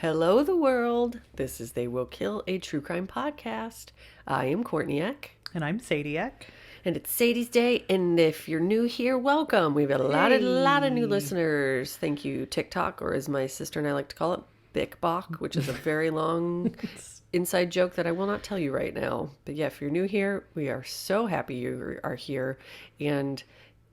Hello, the world. This is They Will Kill, a true crime podcast. I am Courtney Eck. And I'm Sadie-Eck. And it's Sadie's Day. And if you're new here, welcome. We've got a lot of new listeners. Thank you, TikTok, or as my sister and I like to call it, Bic Bok, which is a very long inside joke that I will not tell you right now. But yeah, if you're new here, we are so happy you are here. And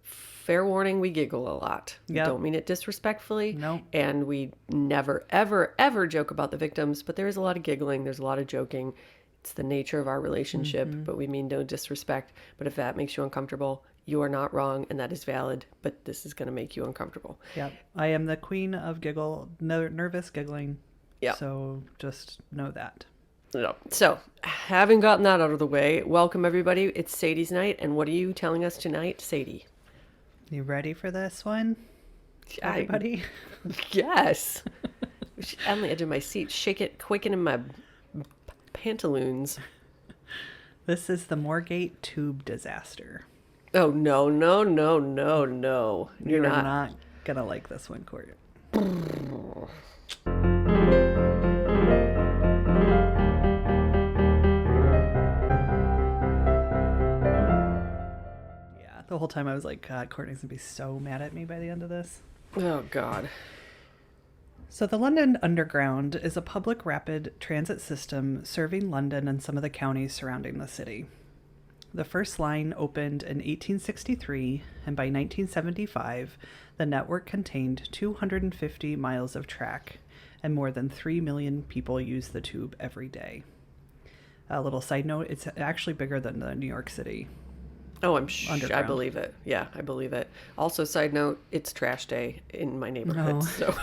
fair warning, we giggle a lot. Yep. Don't mean it disrespectfully. No. And we never, ever, ever joke about the victims, but there is a lot of giggling. There's a lot of joking. It's the nature of our relationship, but we mean no disrespect. But if that makes you uncomfortable, you are not wrong, and that is valid, but this is going to make you uncomfortable. Yep. I am the queen of nervous giggling. Yeah. So just know that. So, having gotten that out of the way, welcome everybody. It's Sadie's night, and what are you telling us tonight, Sadie? You ready for this one, everybody? Yes. On the edge of my seat, quaking in my pantaloons. This is the Moorgate tube disaster. Oh, no. You're not gonna like this one, Court. The whole time I was like, God, Courtney's gonna be so mad at me by the end of this. Oh, God. So the London Underground is a public rapid transit system serving London and some of the counties surrounding the city. The first line opened in 1863, and by 1975, the network contained 250 miles of track, and more than 3 million people use the tube every day. A little side note, it's actually bigger than the New York City. Oh, I believe it. Yeah, I believe it. Also, side note, it's trash day in my neighborhood, so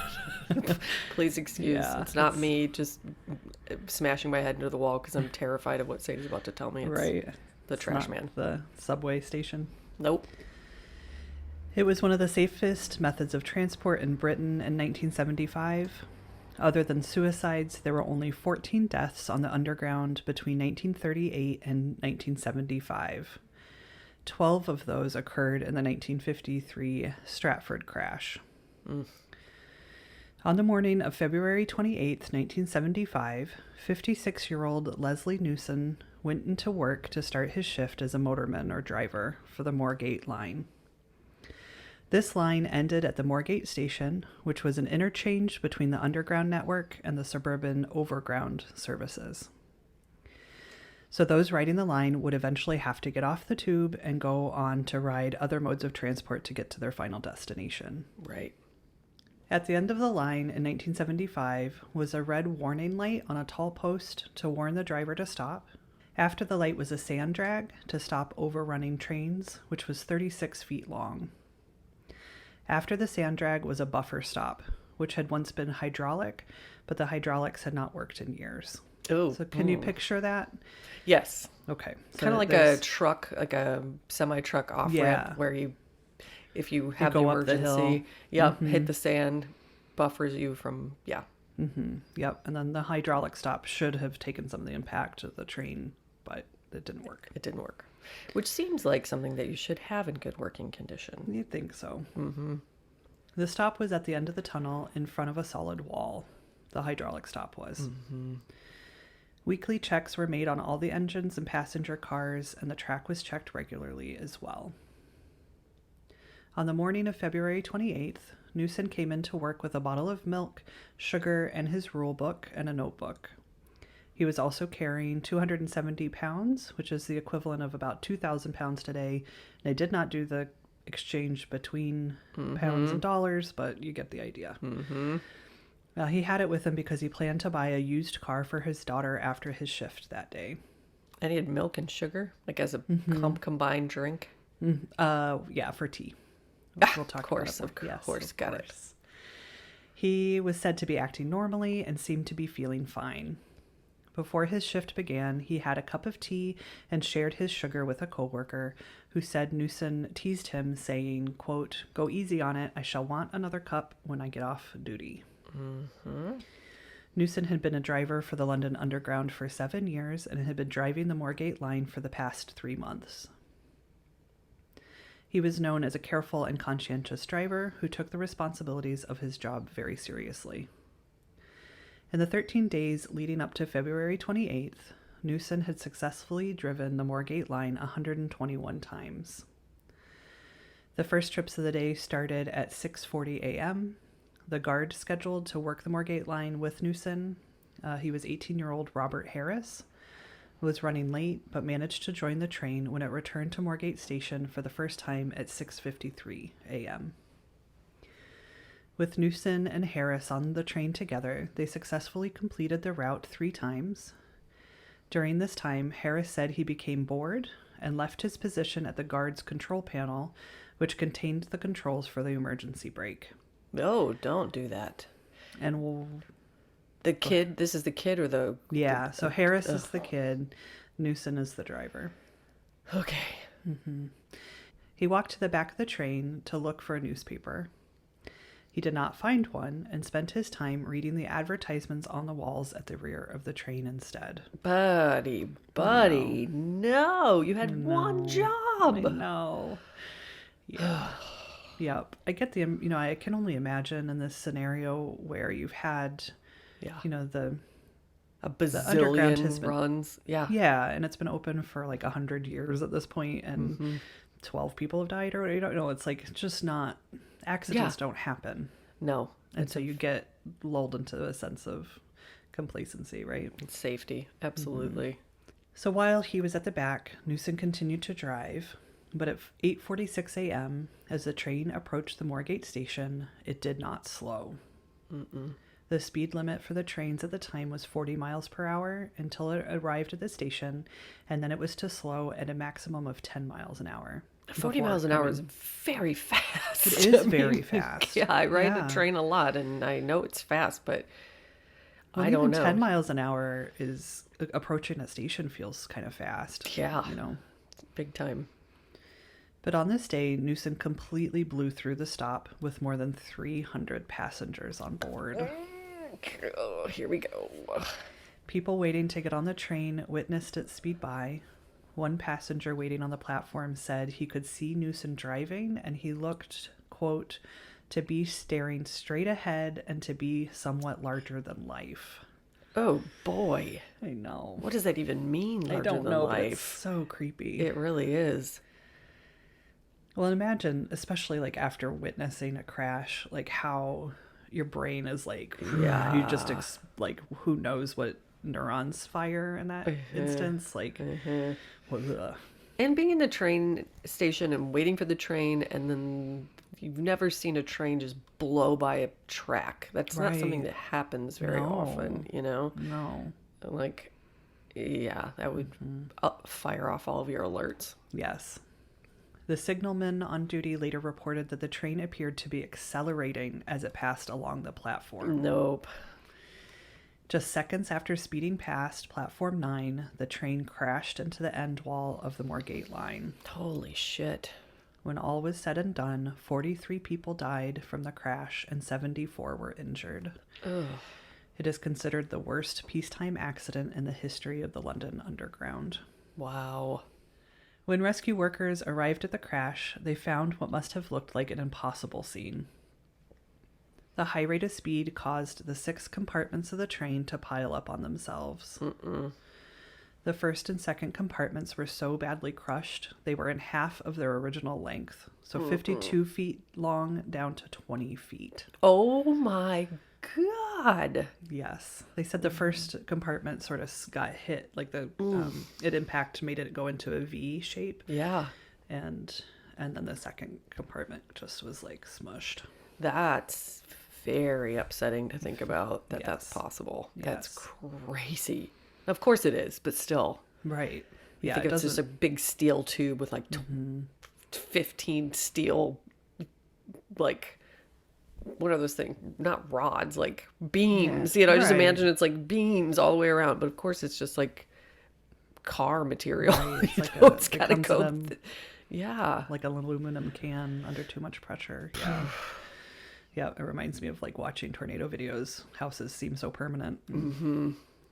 please excuse. Yeah, it's not me just smashing my head into the wall because I'm terrified of what Sadie's about to tell me. It's right. The trash man. The subway station. Nope. It was one of the safest methods of transport in Britain in 1975. Other than suicides, there were only 14 deaths on the Underground between 1938 and 1975. 12 of those occurred in the 1953 Stratford crash. On the morning of February 28, 1975, 56-year-old Leslie Newson went into work to start his shift as a motorman or driver for the Moorgate line. This line ended at the Moorgate station, which was an interchange between the Underground network and the suburban Overground services. So those riding the line would eventually have to get off the tube and go on to ride other modes of transport to get to their final destination. Right. At the end of the line in 1975 was a red warning light on a tall post to warn the driver to stop. After the light was a sand drag to stop overrunning trains, which was 36 feet long. After the sand drag was a buffer stop, which had once been hydraulic, but the hydraulics had not worked in years. Oh. So can you picture that? Yes. Okay. So kind of like a truck, like a semi-truck off-ramp where if you have the emergency, hit the sand, buffers you from, Yep. And then the hydraulic stop should have taken some of the impact of the train, but it didn't work. It didn't work. Which seems like something that you should have in good working condition. You'd think so. Mm-hmm. The stop was at the end of the tunnel in front of a solid wall. The hydraulic stop was. Mm-hmm. Weekly checks were made on all the engines and passenger cars, and the track was checked regularly as well. On the morning of February 28th, Newson came into work with a bottle of milk, sugar, and his rule book and a notebook. He was also carrying 270 pounds, which is the equivalent of about 2,000 pounds today. And I did not do the exchange between pounds and dollars, but you get the idea. Mm-hmm. He had it with him because he planned to buy a used car for his daughter after his shift that day. And he had milk and sugar, like as a combined drink? Yeah, for tea. We'll talk about it. Of course, got it. He was said to be acting normally and seemed to be feeling fine. Before his shift began, he had a cup of tea and shared his sugar with a coworker who said Newson teased him, saying, quote, "Go easy on it. I shall want another cup when I get off duty." Mm-hmm. Newson had been a driver for the London Underground for 7 years and had been driving the Moorgate line for the past 3 months. He was known as a careful and conscientious driver who took the responsibilities of his job very seriously. In the 13 days leading up to February 28th, Newson had successfully driven the Moorgate line 121 times. The first trips of the day started at 6:40 a.m. The guard scheduled to work the Moorgate line with Newson, he was 18-year-old Robert Harris, was running late but managed to join the train when it returned to Moorgate Station for the first time at 6:53 a.m. With Newson and Harris on the train together, they successfully completed the route 3 times. During this time, Harris said he became bored and left his position at the guard's control panel, which contained the controls for the emergency brake. No, don't do that. And the kid, this is the kid or the... Yeah, so Harris is the kid, Newson is the driver. Okay. Mm-hmm. He walked to the back of the train to look for a newspaper. He did not find one and spent his time reading the advertisements on the walls at the rear of the train instead. Buddy, no, you had one job. No. Yeah. Yep. I get I can only imagine in this scenario where you've had, a bazillion runs. Yeah. Yeah. And it's been open for like 100 years at this point, and 12 people have died, or it's like, it's just not, accidents don't happen. No. And so you get lulled into a sense of complacency, right? It's safety. Absolutely. Mm-hmm. So while he was at the back, Newson continued to drive. But at 8:46 a.m., as the train approached the Moorgate station, it did not slow. The speed limit for the trains at the time was 40 miles per hour until it arrived at the station, and then it was to slow at a maximum of 10 miles an hour. 40 miles an hour is very fast. It is very fast. Yeah, I ride the train a lot, and I know it's fast, but I don't know. 10 miles an hour is approaching a station feels kind of fast. Yeah. Big time. But on this day, Newson completely blew through the stop with more than 300 passengers on board. Oh, here we go. People waiting to get on the train witnessed it speed by. One passenger waiting on the platform said he could see Newson driving, and he looked, quote, to be staring straight ahead and to be somewhat larger than life. Oh, boy. I know. What does that even mean, larger I don't than know, life? but it's so creepy. It really is. Well, imagine, especially like after witnessing a crash, like how your brain is like, you just like, who knows what neurons fire in that instance? Like, and being in the train station and waiting for the train, and then you've never seen a train just blow by a track. That's not something that happens very often, No. Like, yeah, that would fire off all of your alerts. Yes. The signalman on duty later reported that the train appeared to be accelerating as it passed along the platform. Nope. Just seconds after speeding past Platform 9, the train crashed into the end wall of the Moorgate line. Holy shit. When all was said and done, 43 people died from the crash and 74 were injured. Ugh. It is considered the worst peacetime accident in the history of the London Underground. Wow. When rescue workers arrived at the crash, they found what must have looked like an impossible scene. The high rate of speed caused the 6 compartments of the train to pile up on themselves. The first and second compartments were so badly crushed, they were in half of their original length. So 52 feet long down to 20 feet. Oh my God. Yes. They said the first compartment sort of got hit, like it made it go into a V shape. Yeah. And then the second compartment just was like smushed. That's very upsetting to think about that's possible. Yes. That's crazy. Of course it is, but still. Right. I think it's just a big steel tube with like 15 steel, like, what are those things? Not rods, like beams. Yeah, just imagine it's like beams all the way around. But of course it's just like car material. Right. It's, It's got to go. Yeah. Like an aluminum can under too much pressure. Yeah. Yeah, it reminds me of like watching tornado videos. Houses seem so permanent.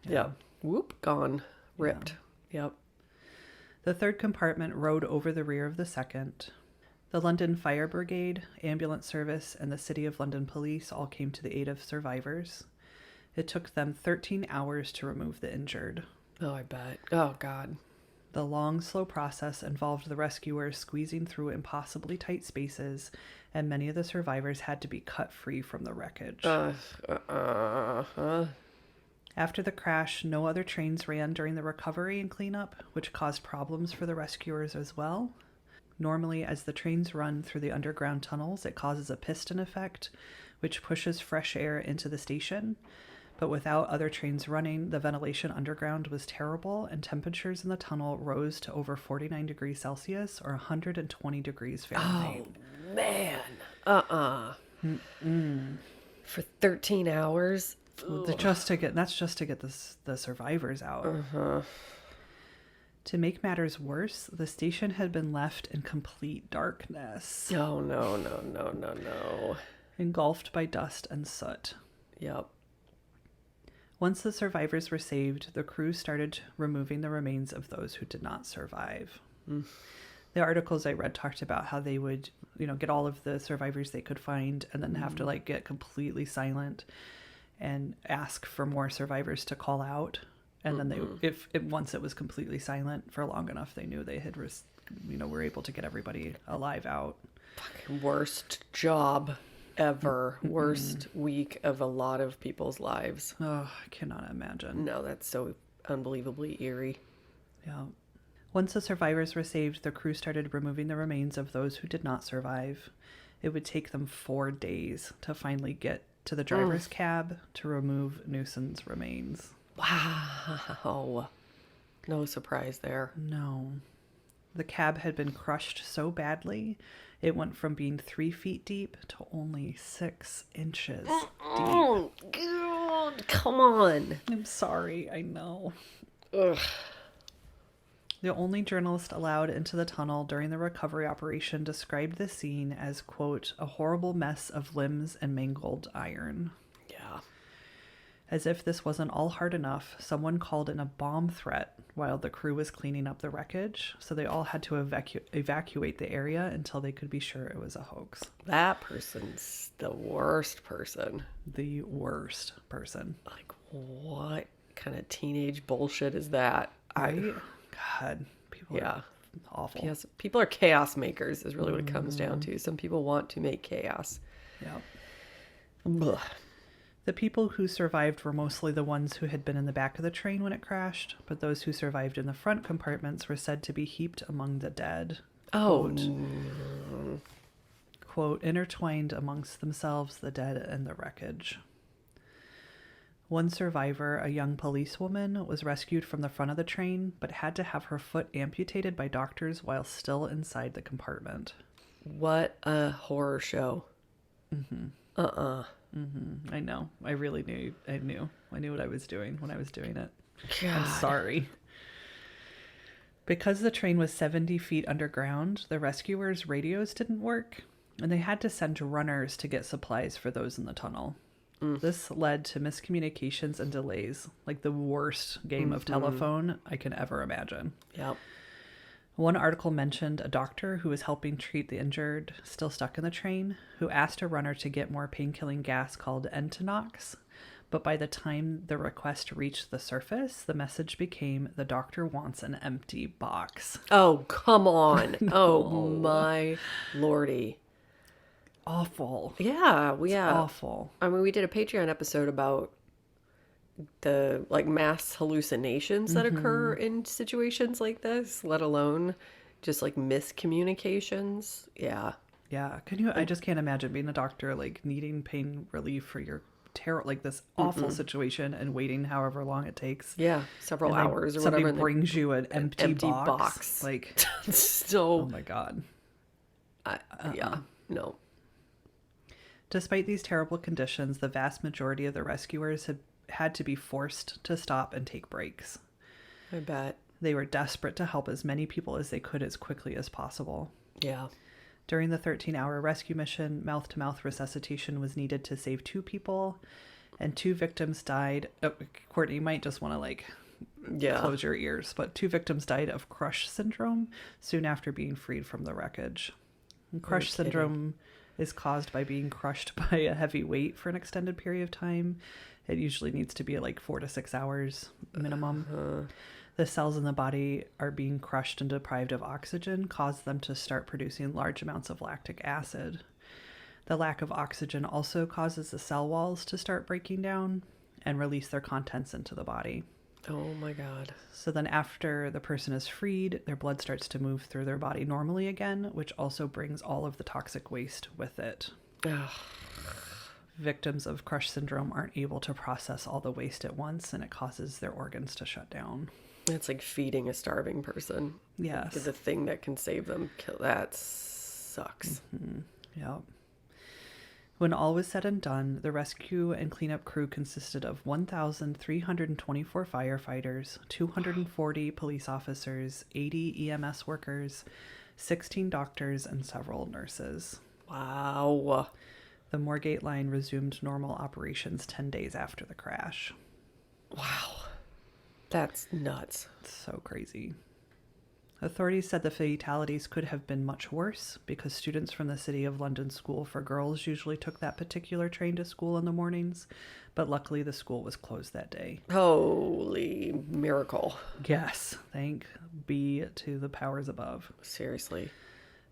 Yeah. Whoop, gone. Ripped. Yeah. Yep. The third compartment rode over the rear of the second. The London Fire Brigade, Ambulance Service, and the City of London Police all came to the aid of survivors. It took them 13 hours to remove the injured. Oh, I bet. Oh, God. The long, slow process involved the rescuers squeezing through impossibly tight spaces, and many of the survivors had to be cut free from the wreckage. After the crash, no other trains ran during the recovery and cleanup, which caused problems for the rescuers as well. Normally, as the trains run through the underground tunnels, it causes a piston effect, which pushes fresh air into the station. But without other trains running, the ventilation underground was terrible, and temperatures in the tunnel rose to over 49 degrees Celsius or 120 degrees Fahrenheit. Oh, man. For 13 hours? That's just to get the survivors out. To make matters worse, the station had been left in complete darkness. Oh, no. Engulfed by dust and soot. Yep. Once the survivors were saved, the crew started removing the remains of those who did not survive. The articles I read talked about how they would, get all of the survivors they could find and then have to get completely silent and ask for more survivors to call out. And then once it was completely silent for long enough, they knew they had, were able to get everybody alive out. Fucking worst job ever. Worst week of a lot of people's lives. Oh, I cannot imagine. No, that's so unbelievably eerie. Yeah. Once the survivors were saved, the crew started removing the remains of those who did not survive. It would take them 4 days to finally get to the driver's cab to remove Newson's remains. Wow. No surprise there. No. The cab had been crushed so badly, it went from being 3 feet deep to only 6 inches deep. Oh, God. Come on. I'm sorry, I know. Ugh. The only journalist allowed into the tunnel during the recovery operation described the scene as, quote, a horrible mess of limbs and mangled iron. Yeah. As if this wasn't all hard enough, someone called in a bomb threat while the crew was cleaning up the wreckage, so they all had to evacuate the area until they could be sure it was a hoax. That person's the worst person. The worst person. Like, what kind of teenage bullshit is that? Right? God, people are awful. Yes, people are chaos makers is really what it comes down to. Some people want to make chaos. Yeah. Ugh. The people who survived were mostly the ones who had been in the back of the train when it crashed, but those who survived in the front compartments were said to be heaped among the dead. Oh. Quote, intertwined amongst themselves, the dead and the wreckage. One survivor, a young policewoman, was rescued from the front of the train, but had to have her foot amputated by doctors while still inside the compartment. What a horror show. I know. I really knew. I knew what I was doing when I was doing it. God. I'm sorry. Because the train was 70 feet underground, the rescuers' radios didn't work, and they had to send runners to get supplies for those in the tunnel. This led to miscommunications and delays, like the worst game of telephone I can ever imagine. Yep. One article mentioned a doctor who was helping treat the injured, still stuck in the train, who asked a runner to get more pain-killing gas called Entonox. But by the time the request reached the surface, the message became, the doctor wants an empty box. Oh, come on. No. Oh, my lordy. Awful. Yeah. Awful. I mean, we did a Patreon episode about the mass hallucinations that occur in situations like this, let alone just miscommunications. Yeah. Yeah. I just can't imagine being a doctor, needing pain relief for your this awful situation and waiting however long it takes. Yeah. Several hours or somebody whatever. brings you an empty box. So. Oh my God. Yeah. No. Despite these terrible conditions, the vast majority of the rescuers had to be forced to stop and take breaks. I bet. They were desperate to help as many people as they could as quickly as possible. Yeah. During the 13-hour rescue mission, mouth-to-mouth resuscitation was needed to save 2 people, and 2 victims died. Oh, Courtney, you might just want to close your ears, but 2 victims died of crush syndrome soon after being freed from the wreckage. And crush syndrome is caused by being crushed by a heavy weight for an extended period of time. It usually needs to be like 4 to 6 hours minimum. The cells in the body are being crushed and deprived of oxygen, cause them to start producing large amounts of lactic acid. The lack of oxygen also causes the cell walls to start breaking down and release their contents into the body. Oh my God. So then after the person is freed, their blood starts to move through their body normally again, which also brings all of the toxic waste with it. Ugh. Victims of crush syndrome aren't able to process all the waste at once, and it causes their organs to shut down. It's like feeding a starving person. Yes. The thing that can save them. That sucks. Yep. When all was said and done, the rescue and cleanup crew consisted of 1,324 firefighters, 240 police officers, 80 EMS workers, 16 doctors, and several nurses. Wow. The Moorgate line resumed normal operations 10 days after the crash. Wow. That's nuts. It's so crazy. Authorities said the fatalities could have been much worse because students from the City of London School for Girls usually took that particular train to school in the mornings, but luckily the school was closed that day. Holy miracle. Yes, thank be to the powers above. Seriously.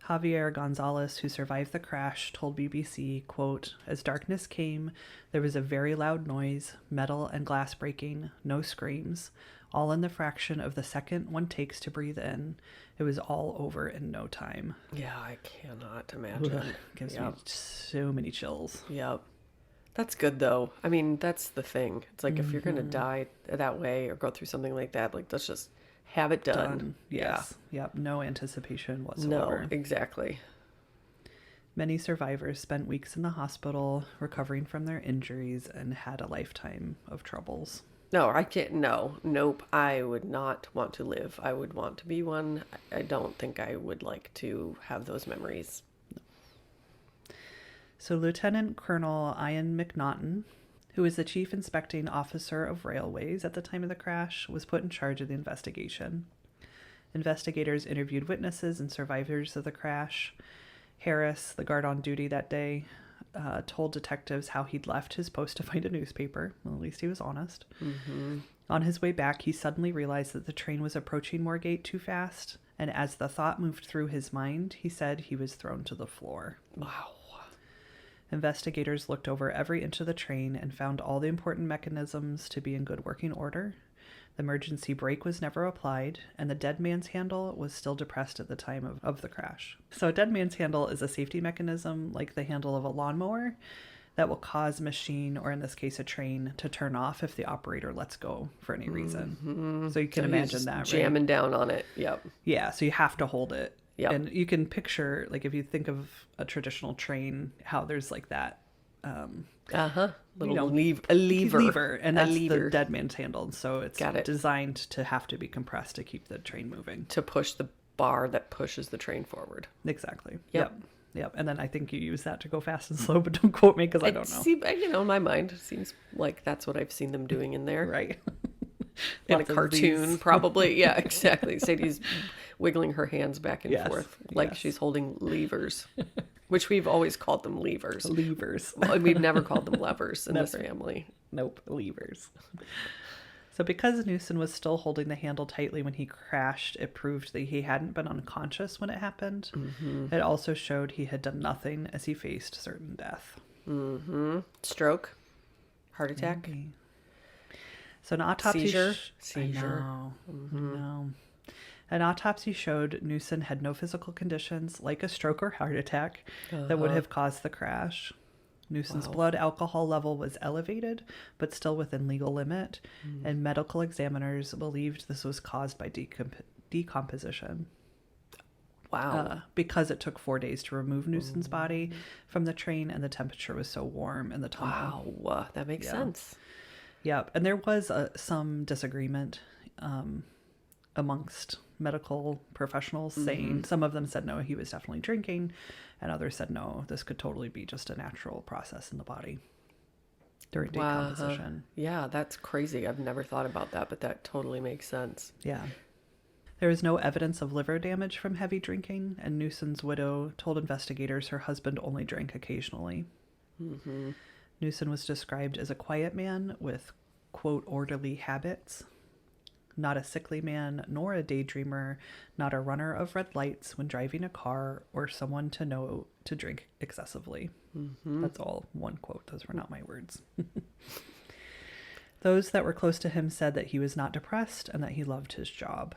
Javier Gonzalez, who survived the crash, told BBC, quote, "As darkness came, there was a very loud noise, metal and glass breaking, no screams, all in the fraction of the second one takes to breathe in. It was all over in no time." Yeah, I cannot imagine. Gives me so many chills. Yep. That's good though. I mean, that's the thing. It's like if you're going to die that way or go through something like that, like let's just have it done. Yes. Yeah. Yep. No anticipation No, whatsoever. exactly. Many survivors spent weeks in the hospital recovering from their injuries and had a lifetime of troubles. No, I can't. No, nope. I would not want to live. I would want to be one. I don't think I would like to have those memories. So Lieutenant Colonel Ian McNaughton, who was the chief inspecting officer of railways at the time of the crash, was put in charge of the investigation. Investigators interviewed witnesses and survivors of the crash. Harris, the guard on duty that day, told detectives how he'd left his post to find a newspaper. Well, at least he was honest. Mm-hmm. On his way back, he suddenly realized that the train was approaching Moorgate too fast, and as the thought moved through his mind, he said he was thrown to the floor. Wow. Investigators looked over every inch of the train and found all the important mechanisms to be in good working order. The emergency brake was never applied, and the dead man's handle was still depressed at the time of the crash. So a dead man's handle is a safety mechanism like the handle of a lawnmower that will cause a machine, or in this case a train, to turn off if the operator lets go for any reason. Mm-hmm. So you can imagine that, right? Jamming down on it. Yep. Yeah, so you have to hold it. Yep. And you can picture, like, if you think of a traditional train, how there's like that Little lever. And that's the dead man's handle. So it's Got it. designed to have to be compressed to keep the train moving. To push the bar that pushes the train forward. Exactly. Yep. And then I think you use that to go fast and slow, but don't quote me because I don't know. See, in my mind, it seems like that's what I've seen them doing in there. Right. In a cartoon, probably. Yeah, exactly. Sadie's wiggling her hands back and forth like she's holding levers, which we've always called them levers. Levers. Well, we've never called them levers in this family. Nope, levers. So because Newson was still holding the handle tightly when he crashed, it proved that he hadn't been unconscious when it happened. Mm-hmm. It also showed he had done nothing as he faced certain death. Mm-hmm. Stroke? Heart attack? Maybe. So an autopsy... Seizure. I know. An autopsy showed Newson had no physical conditions, like a stroke or heart attack, that would have caused the crash. Newson's blood alcohol level was elevated, but still within legal limit, and medical examiners believed this was caused by decomposition. Wow. Because it took 4 days to remove Newson's body from the train, and the temperature was so warm in the tunnel. Wow, that makes sense. Yep, and there was some disagreement amongst medical professionals saying, some of them said no, he was definitely drinking, and others said no, this could totally be just a natural process in the body during decomposition. Yeah, that's crazy. I've never thought about that, but that totally makes sense. Yeah. There was no evidence of liver damage from heavy drinking, and Newson's widow told investigators her husband only drank occasionally. Mm-hmm. Newson was described as a quiet man with, quote, orderly habits, not a sickly man, nor a daydreamer, not a runner of red lights when driving a car, or someone to know to drink excessively. Mm-hmm. That's all one quote. Those were not my words. Those that were close to him said that he was not depressed and that he loved his job.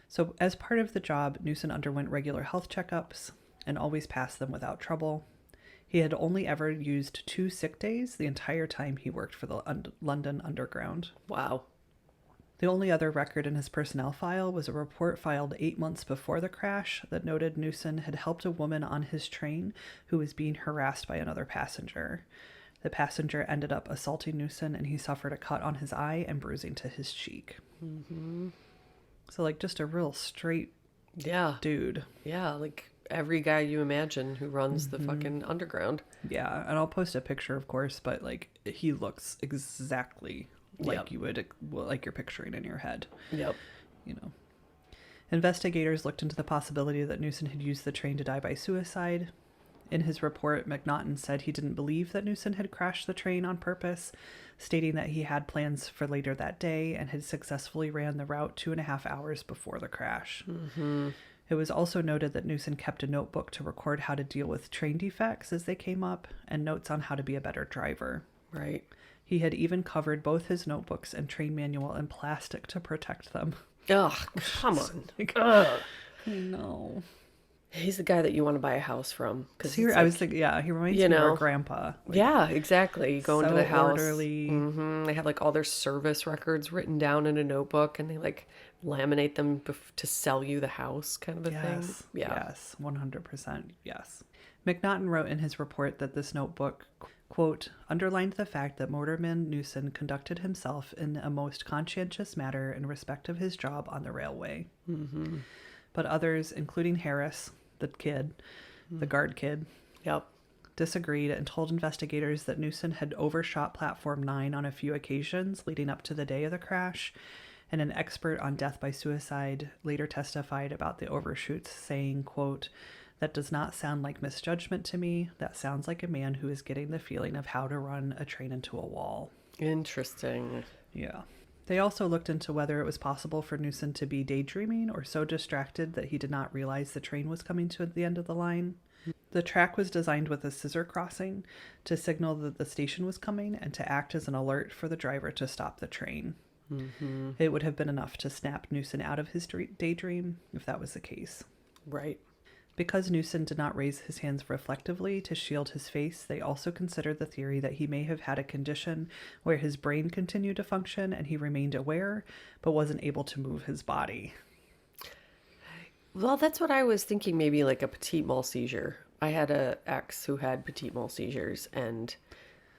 So as part of the job, Newson underwent regular health checkups and always passed them without trouble. He had only ever used 2 sick days the entire time he worked for the London Underground. Wow. The only other record in his personnel file was a report filed 8 months before the crash that noted Newson had helped a woman on his train who was being harassed by another passenger. The passenger ended up assaulting Newson, and he suffered a cut on his eye and bruising to his cheek. Mm-hmm. So, like, just a real straight Yeah. dude. Yeah, like every guy you imagine who runs the fucking underground. Yeah, and I'll post a picture, of course, but, like, he looks exactly like Yep. you would, like you're picturing in your head. Yep. You know. Investigators looked into the possibility that Newson had used the train to die by suicide. In his report, McNaughton said he didn't believe that Newson had crashed the train on purpose, stating that he had plans for later that day and had successfully ran the route 2.5 hours before the crash. Mm-hmm. It was also noted that Newson kept a notebook to record how to deal with train defects as they came up and notes on how to be a better driver. Right. He had even covered both his notebooks and train manual in plastic to protect them. Ugh, come on. Like, Ugh. I know. He's the guy that you want to buy a house from. Cause See, I was thinking, yeah, he reminds me of our grandpa. Like, yeah, exactly. You go into so the house. orderly. Mm-hmm. They have like all their service records written down in a notebook, and they like laminate them to sell you the house, kind of a thing. Yeah. Yes, 100%. Yes. McNaughton wrote in his report that this notebook, quote, underlined the fact that Motorman Newson conducted himself in a most conscientious manner in respect of his job on the railway. Mm-hmm. But others, including Harris, the kid, the guard kid, Yep. disagreed and told investigators that Newson had overshot Platform 9 on a few occasions leading up to the day of the crash, and an expert on death by suicide later testified about the overshoots, saying, quote, that does not sound like misjudgment to me. That sounds like a man who is getting the feeling of how to run a train into a wall. Interesting. Yeah. They also looked into whether it was possible for Newson to be daydreaming or so distracted that he did not realize the train was coming to the end of the line. The track was designed with a scissor crossing to signal that the station was coming and to act as an alert for the driver to stop the train. Mm-hmm. It would have been enough to snap Newson out of his daydream if that was the case. Right. Because Newson did not raise his hands reflectively to shield his face, they also considered the theory that he may have had a condition where his brain continued to function and he remained aware, but wasn't able to move his body. Well, that's what I was thinking, maybe like a petit mal seizure. I had a ex who had petit mal seizures, and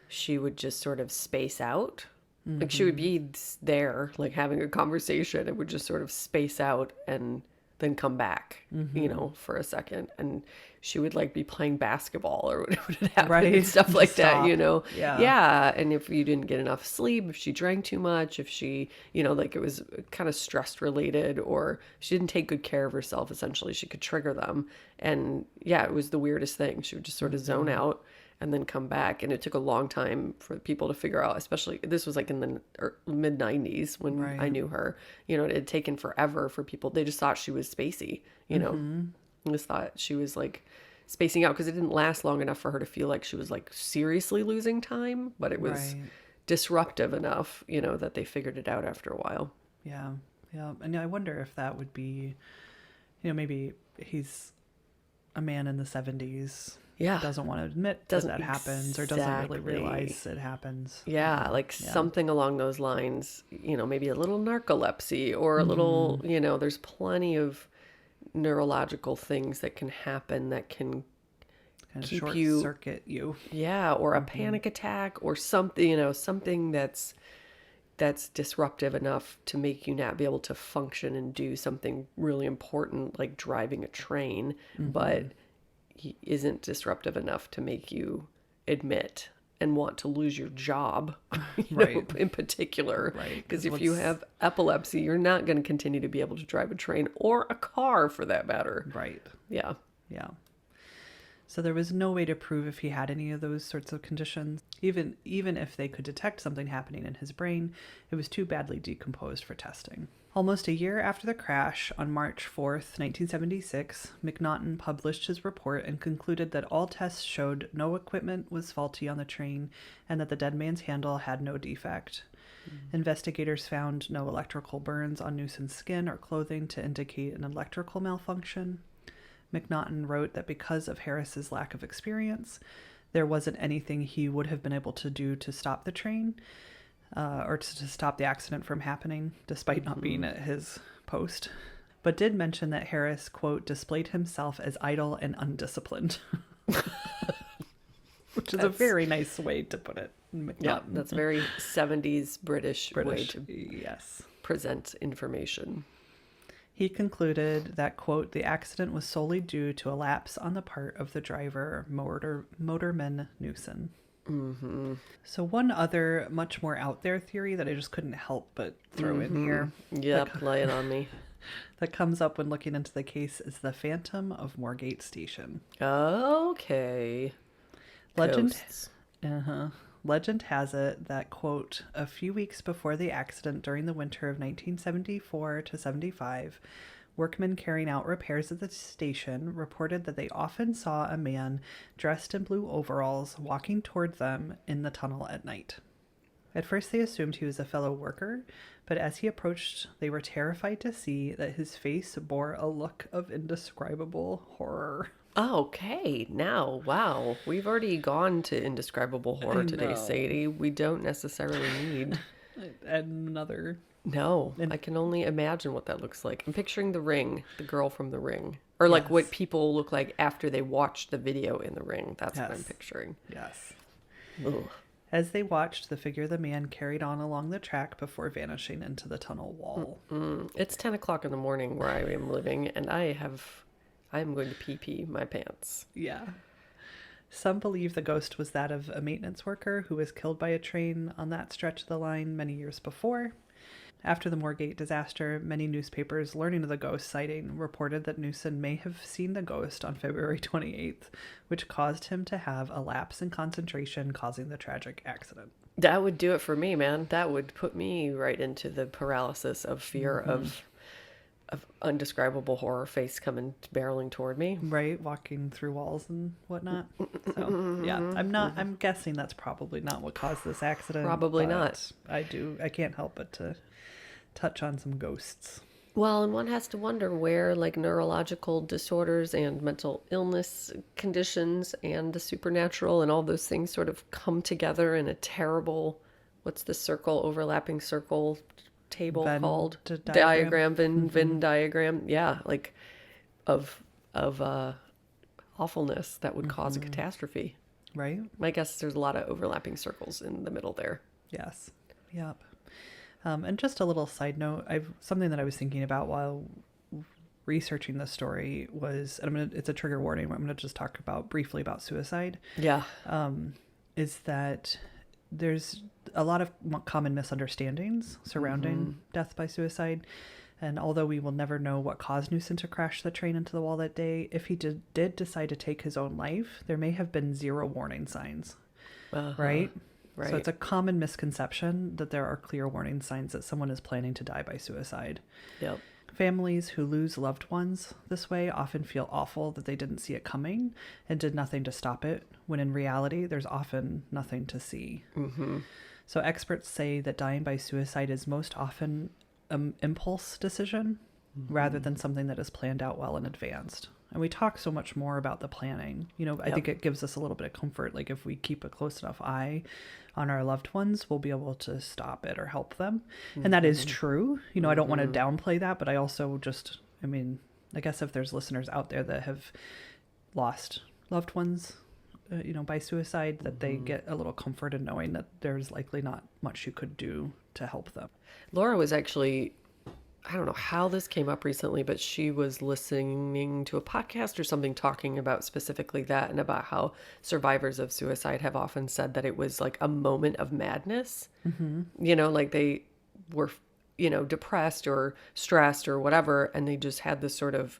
she would just sort of space out. Mm-hmm. Like she would be there, like having a conversation, and would just sort of space out and then come back, you know, for a second. And she would like be playing basketball or whatever would happen, right, and stuff like that, you know? Yeah. And if you didn't get enough sleep, if she drank too much, if she, you know, like it was kind of stress related, or she didn't take good care of herself, essentially, she could trigger them. And yeah, it was the weirdest thing. She would just sort of zone out and then come back. And it took a long time for people to figure out, especially this was like in the mid 90s when I knew her, you know, it had taken forever for people. They just thought she was spacey, you know, just thought she was like spacing out because it didn't last long enough for her to feel like she was like seriously losing time, but it was disruptive enough, you know, that they figured it out after a while. Yeah. Yeah. And I wonder if that would be, you know, maybe he's a man in the 70s. Yeah. Doesn't want to admit that happens or doesn't really realize it happens. Yeah, like something along those lines, you know, maybe a little narcolepsy or a little, you know, there's plenty of neurological things that can happen that can kind of keep short you circuit you. Yeah, or a panic attack or something, you know, something that's disruptive enough to make you not be able to function and do something really important like driving a train, but isn't disruptive enough to make you admit and want to lose your job, Right. in particular. Right, Because 'cause if you what's- have epilepsy, you're not going to continue to be able to drive a train or a car for that matter. Right. Yeah. Yeah. So there was no way to prove if he had any of those sorts of conditions. Even if they could detect something happening in his brain, it was too badly decomposed for testing. Almost a year after the crash, on March 4th, 1976, McNaughton published his report and concluded that all tests showed no equipment was faulty on the train and that the dead man's handle had no defect. Investigators found no electrical burns on Newson's skin or clothing to indicate an electrical malfunction. McNaughton wrote that because of Harris's lack of experience, there wasn't anything he would have been able to do to stop the train or to stop the accident from happening, despite not being at his post. But did mention that Harris, quote, displayed himself as idle and undisciplined. Which is a very nice way to put it. Yeah, that's very 70s British way British. to Yes. present information. He concluded that, quote, the accident was solely due to a lapse on the part of the driver, motorman Newson. Mm-hmm. So one other much more out there theory that I just couldn't help but throw in here Yep, lay it on me. that comes up when looking into the case is the Phantom of Moorgate Station. Okay. Legend, Ghosts. Legend has it that, quote, a few weeks before the accident during the winter of 1974 to 75, workmen carrying out repairs at the station reported that they often saw a man dressed in blue overalls walking toward them in the tunnel at night. At first they assumed he was a fellow worker, but as he approached, they were terrified to see that his face bore a look of indescribable horror. Okay, now, wow. We've already gone to indescribable horror today, Sadie. We don't necessarily need... Another... No, I can only imagine what that looks like. I'm picturing The Ring, the girl from The Ring. Or like what people look like after they watched the video in The Ring. That's what I'm picturing. Yes. Ugh. As they watched, the figure of the man carried on along the track before vanishing into the tunnel wall. It's 10 o'clock in the morning where I am living, and I'm going to pee my pants. Yeah. Some believe the ghost was that of a maintenance worker who was killed by a train on that stretch of the line many years before. After the Moorgate disaster, many newspapers learning of the ghost sighting reported that Newson may have seen the ghost on February 28th, which caused him to have a lapse in concentration, causing the tragic accident. That would do it for me, man. That would put me right into the paralysis of fear of undescribable horror face coming barreling toward me. Right, walking through walls and whatnot. So yeah, I'm guessing that's probably not what caused this accident. Probably not. I can't help but to touch on some ghosts. Well, and one has to wonder where like neurological disorders and mental illness conditions and the supernatural and all those things sort of come together in a terrible, what's the overlapping circle table called? Diagram. Venn diagram. Yeah, like of awfulness that would cause a catastrophe. Right? My guess is there's a lot of overlapping circles in the middle there. Yes. Yep. And just a little side note, something that I was thinking about while researching the story was, and it's a trigger warning, I'm going to just talk briefly about suicide. Yeah. Is that there's a lot of common misunderstandings surrounding death by suicide. And although we will never know what caused Newson to crash the train into the wall that day, if he did decide to take his own life, there may have been zero warning signs. Right? Right. So it's a common misconception that there are clear warning signs that someone is planning to die by suicide. Yep. Families who lose loved ones this way often feel awful that they didn't see it coming and did nothing to stop it, when in reality, there's often nothing to see. Mm-hmm. So experts say that dying by suicide is most often an impulse decision rather than something that is planned out well in advance. And we talk so much more about the planning. I think it gives us a little bit of comfort. Like if we keep a close enough eye on our loved ones, we'll be able to stop it or help them. And that is true. I don't want to downplay that, but I also I guess if there's listeners out there that have lost loved ones, by suicide, that they get a little comfort in knowing that there's likely not much you could do to help them. Laura was actually I don't know how this came up recently, but she was listening to a podcast or something talking about specifically that and about how survivors of suicide have often said that it was like a moment of madness. You know, like they were, depressed or stressed or whatever, and they just had this sort of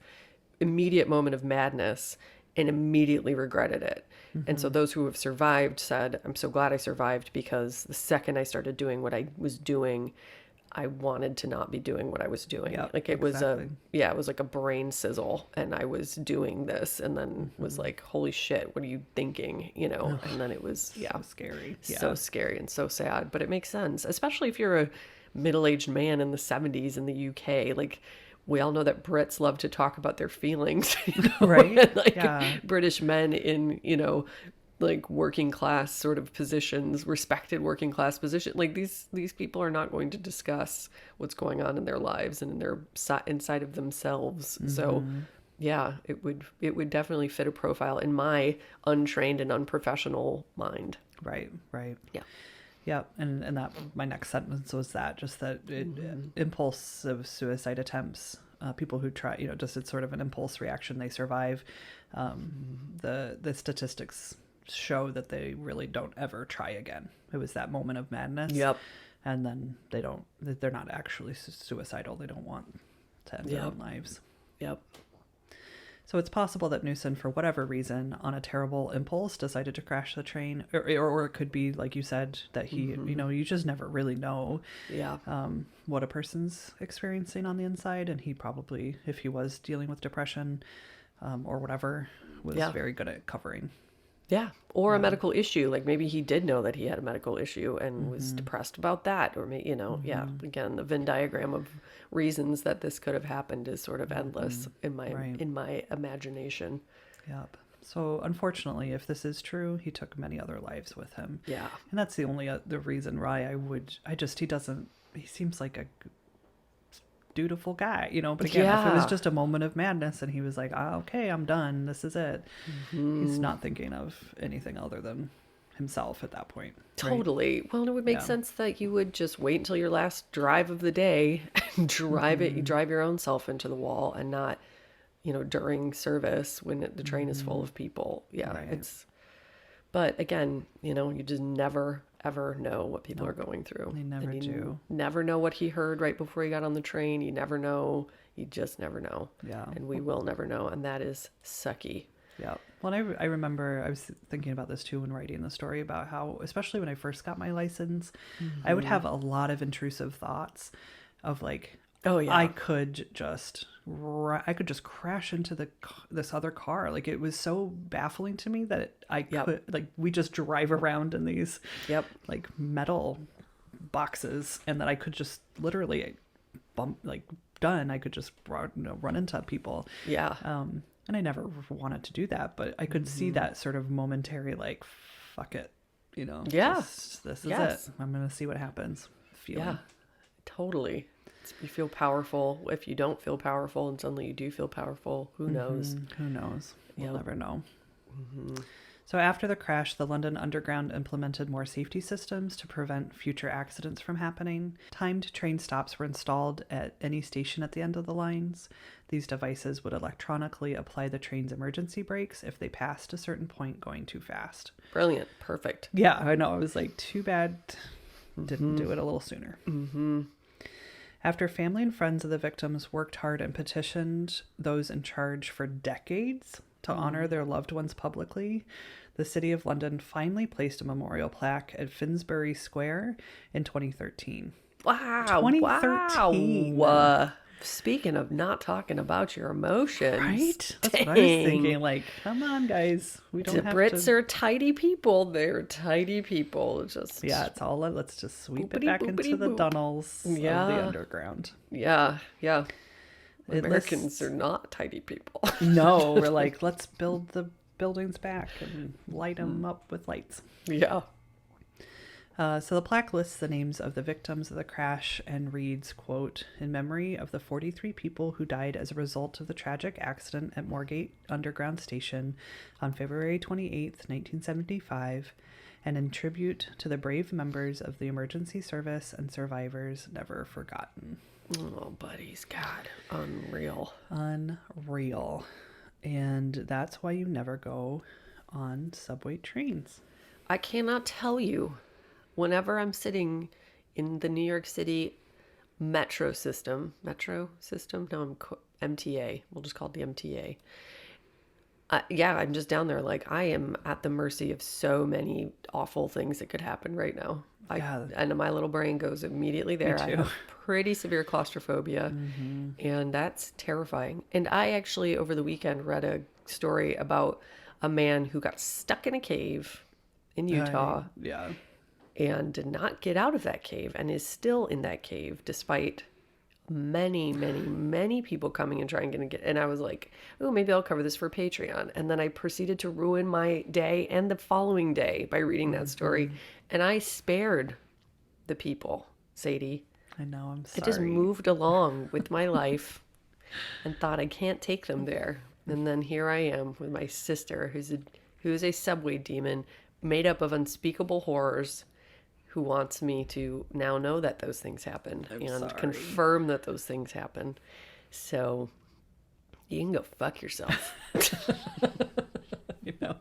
immediate moment of madness and immediately regretted it. And so those who have survived said, I'm so glad I survived because the second I started doing what I was doing, I wanted to not be doing what I was doing. Yep, Like it exactly. it was like a brain sizzle and I was doing this and then was like, holy shit, what are you thinking? And then it was, So scary. so scary and so sad, but it makes sense, especially if you're a middle-aged man in the 70s in the UK. Like we all know that Brits love to talk about their feelings, Right? And, like Yeah. British men in, like working class sort of positions, respected working class position. Like these people are not going to discuss what's going on in their lives and in their inside of themselves. So yeah, it would definitely fit a profile in my untrained and unprofessional mind. Right. Yeah. Yeah, and that my next sentence was that just that impulsive suicide attempts, people who try, just it's sort of an impulse reaction, they survive. The statistics show that they really don't ever try again. It was that moment of madness. Yep. And then they're not actually suicidal. They don't want to end their own lives. Yep. So it's possible that Newson, for whatever reason, on a terrible impulse, decided to crash the train. Or it could be, like you said, that he, you just never really know Yeah. what a person's experiencing on the inside. And he probably, if he was dealing with depression or whatever, was very good at covering. Yeah. Or a medical issue. Like maybe he did know that he had a medical issue and was depressed about that. Or, yeah, again, the Venn diagram of reasons that this could have happened is sort of endless in my imagination. Yep. So unfortunately, if this is true, he took many other lives with him. Yeah. And that's the only the reason why he seems like a dutiful guy, but again, if it was just a moment of madness and he was like, okay, I'm done, this is it, he's not thinking of anything other than himself at that point. Totally. Well, it would make sense that you would just wait until your last drive of the day and drive your own self into the wall and not, during service when the train is full of people. Yeah. Right. But again, you just never, ever know what people are going through. They never do. Never know what he heard right before he got on the train. You never know. You just never know. Yeah. And we will never know. And that is sucky. Yeah. Well, I remember I was thinking about this too when writing the story about how, especially when I first got my license, I would have a lot of intrusive thoughts of like, oh yeah, I could just crash into this other car. Like it was so baffling to me that I could, like, we just drive around in these like metal boxes and that I could just literally I could just run into people. Yeah. And I never wanted to do that, but I could see that sort of momentary, like, fuck it, Yeah. this is it. I'm going to see what happens. Feeling. Yeah, totally. You feel powerful. If you don't feel powerful and suddenly you do feel powerful, who knows? Who knows? We'll never know. Mm-hmm. So after the crash, the London Underground implemented more safety systems to prevent future accidents from happening. Timed train stops were installed at any station at the end of the lines. These devices would electronically apply the train's emergency brakes if they passed a certain point going too fast. Brilliant. Perfect. Yeah, I know. I was like, too bad didn't do it a little sooner. Mm-hmm. After family and friends of the victims worked hard and petitioned those in charge for decades to honor their loved ones publicly, the City of London finally placed a memorial plaque at Finsbury Square in 2013. Wow. 2013. Wow. Speaking of not talking about your emotions. Right? That's what I was thinking. Like, come on, guys. We don't the have Brits to... are tidy people. They're tidy people. Just it's all... Let's just sweep it boopity, back boopity, into the boop. tunnels of the underground. Yeah. Americans are not tidy people. No, we're like, let's build the buildings back and light them up with lights. Yeah. So the plaque lists the names of the victims of the crash and reads, quote, in memory of the 43 people who died as a result of the tragic accident at Moorgate Underground Station on February 28th, 1975, and in tribute to the brave members of the emergency service and survivors never forgotten. Oh, buddies, God, unreal. Unreal. And that's why you never go on subway trains. I cannot tell you, whenever I'm sitting in the New York City metro system, no, MTA, we'll just call it the MTA. Yeah, I'm just down there like I am at the mercy of so many awful things that could happen right now. And my little brain goes immediately there. I have pretty severe claustrophobia, and that's terrifying. And I actually, over the weekend, read a story about a man who got stuck in a cave in Utah and did not get out of that cave and is still in that cave despite many people coming and trying to get. And I was like, oh, maybe I'll cover this for Patreon. And then I proceeded to ruin my day and the following day by reading that story. And I spared the people, Sadie. I know, I'm sorry. I just moved along with my life and thought I can't take them there. And then here I am with my sister, who's a subway demon made up of unspeakable horrors, who wants me to now know that those things happen confirm that those things happen. So you can go fuck yourself. You know,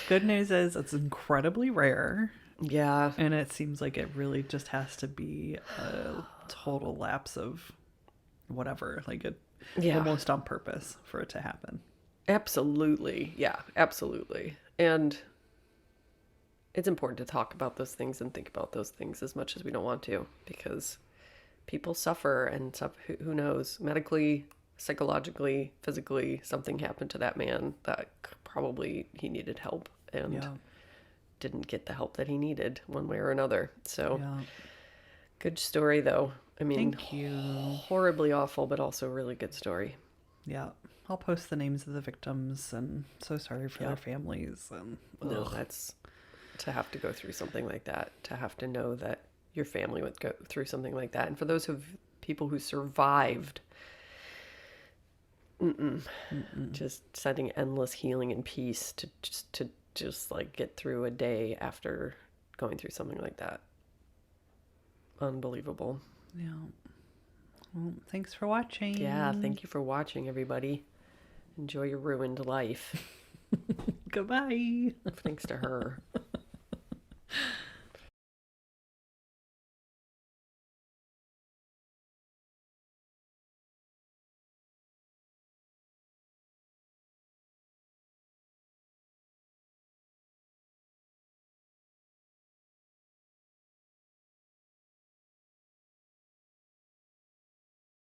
good news is it's incredibly rare. Yeah. And it seems like it really just has to be a total lapse of whatever, like almost on purpose for it to happen. Absolutely. Yeah, absolutely. And it's important to talk about those things and think about those things as much as we don't want to, because people suffer and stuff. Who knows, medically, psychologically, physically, something happened to that man that probably he needed help and didn't get the help that he needed one way or another. So good story though. I mean, thank you. Horribly awful, but also really good story. Yeah. I'll post the names of the victims, and so sorry for their families. And no, that's to have to go through something like that, to have to know that your family would go through something like that. And for those people who survived, just sending endless healing and peace to just like get through a day after going through something like that. Unbelievable. Yeah. Well, thanks for watching. Yeah, thank you for watching, everybody. Enjoy your ruined life. Goodbye. Thanks to her.